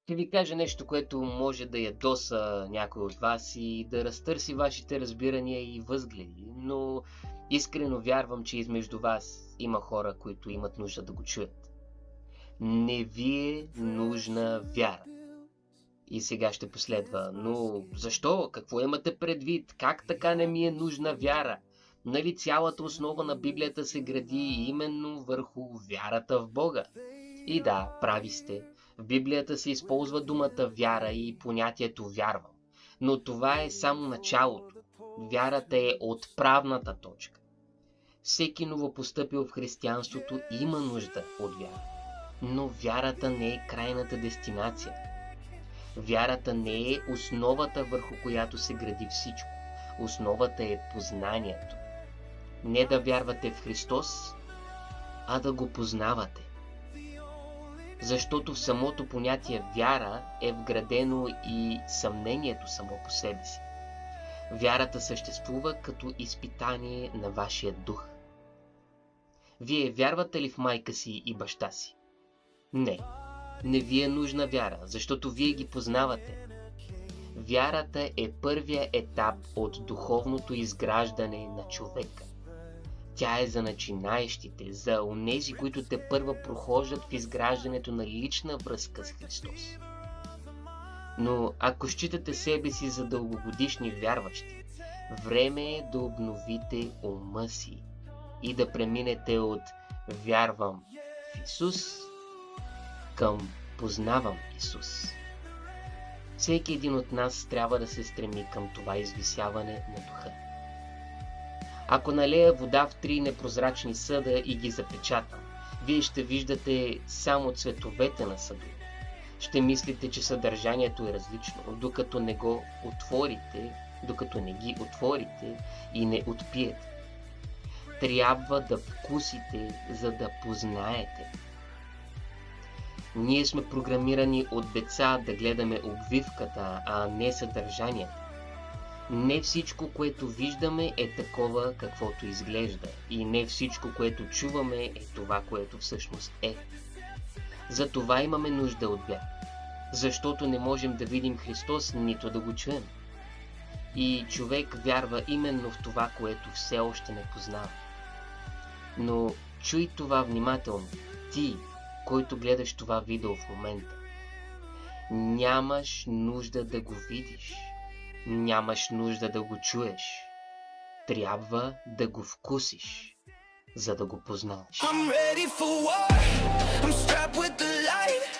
Ще ви кажа нещо, което може да ядоса някой от вас и да разтърси вашите разбирания и възгледи, но искрено вярвам, че измежду вас има хора, които имат нужда да го чуят. Не ви е нужна вяра. И сега ще последва. Но защо? Какво имате предвид? Как така не ми е нужна вяра? Нали цялата основа на Библията се гради именно върху вярата в Бога? И да, прави сте. В Библията се използва думата вяра и понятието вярвам. Но това е само началото. Вярата е отправната точка. Всеки новопостъпил в християнството има нужда от вяра. Но вярата не е крайната дестинация. Вярата не е основата, върху която се гради всичко. Основата е познанието. Не да вярвате в Христос, а да го познавате. Защото в самото понятие вяра е вградено и съмнението само по себе си. Вярата съществува като изпитание на вашия дух. Вие вярвате ли в майка си и баща си? Не. Не ви е нужна вяра, защото вие ги познавате. Вярата е първия етап от духовното изграждане на човека. Тя е за начинаещите, за онези, които тепърва прохождат в изграждането на лична връзка с Христос. Но ако считате себе си за дългогодишни вярващи, време е да обновите ума си и да преминете от вярвам в Исус към познавам Исус. Всеки един от нас трябва да се стреми към това извисяване на духа. Ако налея вода в 3 непрозрачни съда и ги запечатам, вие ще виждате само цветовете на съда. Ще мислите, че съдържанието е различно, докато не ги отворите и не отпиете. Трябва да вкусите, за да познаете. Ние сме програмирани от деца да гледаме обвивката, а не съдържанието. Не всичко, което виждаме, е такова, каквото изглежда. И не всичко, което чуваме, е това, което всъщност е. Затова имаме нужда от вяра. Защото не можем да видим Христос, нито да го чуем. И човек вярва именно в това, което все още не познава. Но чуй това внимателно. Ти, който гледаш това видео в момента. Нямаш нужда да го видиш. Нямаш нужда да го чуеш. Трябва да го вкусиш, за да го познаеш. I'm ready for war. I'm strapped with the light.